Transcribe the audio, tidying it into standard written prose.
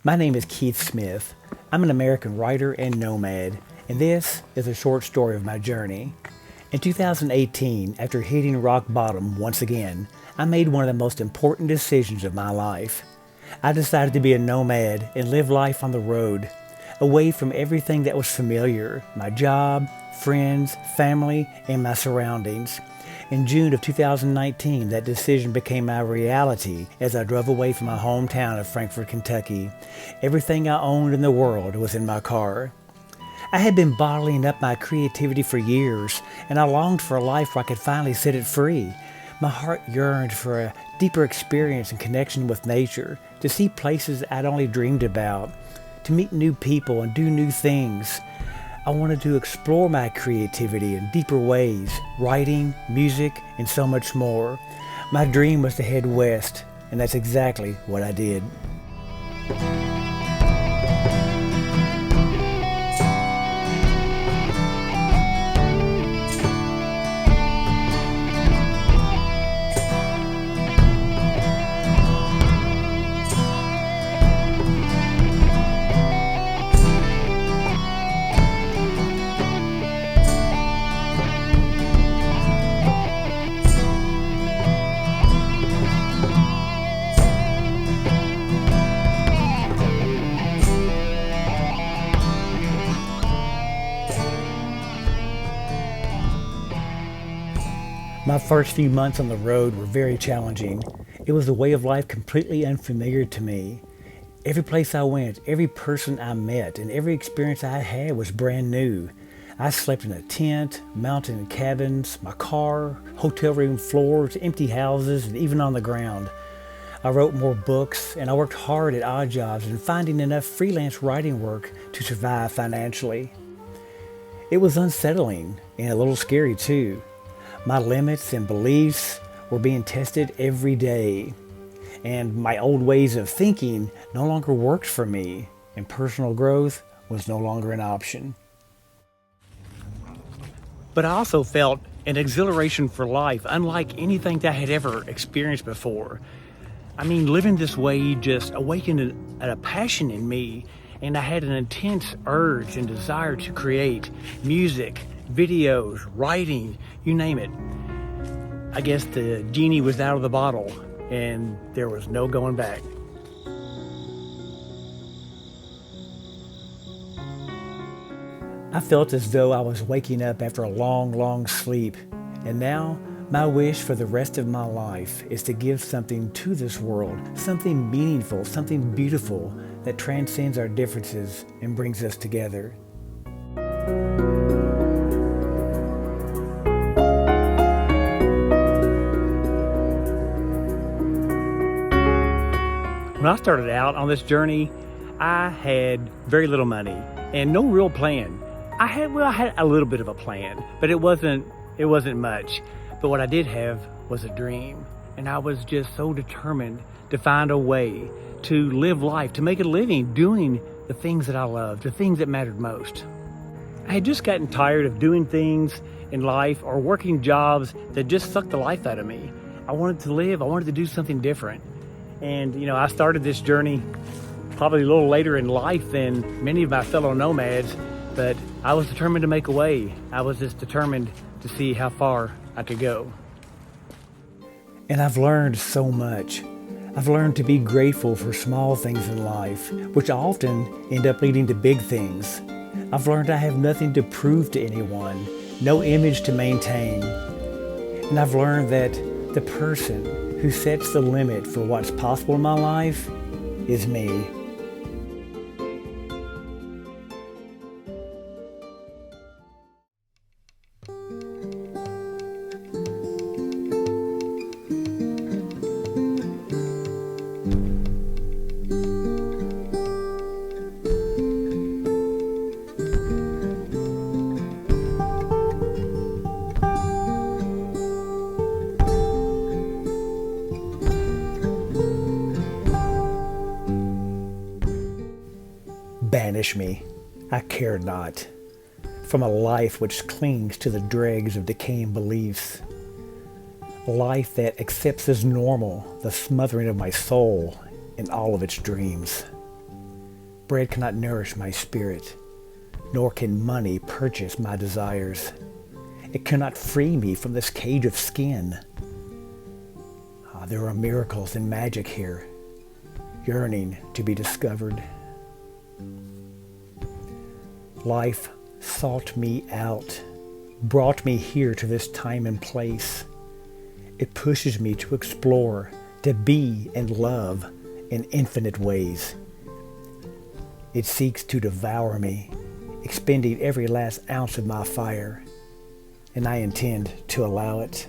My name is Keith Smith. I'm an American writer and nomad, and this is a short story of my journey. In 2018, after hitting rock bottom once again, I made one of the most important decisions of my life. I decided to be a nomad and live life on the road, away from everything that was familiar, my job, friends, family, and my surroundings. In June of 2019, that decision became my reality as I drove away from my hometown of Frankfort, Kentucky. Everything I owned in the world was in my car. I had been bottling up my creativity for years, and I longed for a life where I could finally set it free. My heart yearned for a deeper experience and connection with nature, to see places I'd only dreamed about, to meet new people and do new things. I wanted to explore my creativity in deeper ways, writing, music, and so much more. My dream was to head west, and that's exactly what I did. My first few months on the road were very challenging. It was a way of life completely unfamiliar to me. Every place I went, every person I met, and every experience I had was brand new. I slept in a tent, mountain cabins, my car, hotel room floors, empty houses, and even on the ground. I wrote more books, and I worked hard at odd jobs and finding enough freelance writing work to survive financially. It was unsettling and a little scary too. My limits and beliefs were being tested every day, and my old ways of thinking no longer worked for me, and personal growth was no longer an option. But I also felt an exhilaration for life unlike anything that I had ever experienced before. I mean, living this way just awakened a passion in me, and I had an intense urge and desire to create music, videos, writing, you name it. I guess the genie was out of the bottle and there was no going back. I felt as though I was waking up after a long sleep, and now my wish for the rest of my life is to give something to this world, something meaningful, something beautiful that transcends our differences and brings us together. When I started out on this journey, I had very little money and no real plan. I had a little bit of a plan, but it wasn't much. But what I did have was a dream, and I was just so determined to find a way to live life, to make a living doing the things that I loved, the things that mattered most. I had just gotten tired of doing things in life or working jobs that just sucked the life out of me. I wanted to live, I wanted to do something different. And, I started this journey probably a little later in life than many of my fellow nomads, but I was determined to make a way. I was just determined to see how far I could go. And I've learned so much. I've learned to be grateful for small things in life, which often end up leading to big things. I've learned I have nothing to prove to anyone, no image to maintain. And I've learned that the person who sets the limit for what's possible in my life is me. Banish me, I care not, from a life which clings to the dregs of decaying beliefs. A life that accepts as normal the smothering of my soul and all of its dreams. Bread cannot nourish my spirit, nor can money purchase my desires. It cannot free me from this cage of skin. There are miracles and magic here, yearning to be discovered. Life sought me out, brought me here to this time and place. It pushes me to explore, to be and love in infinite ways. It seeks to devour me, expending every last ounce of my fire, and I intend to allow it.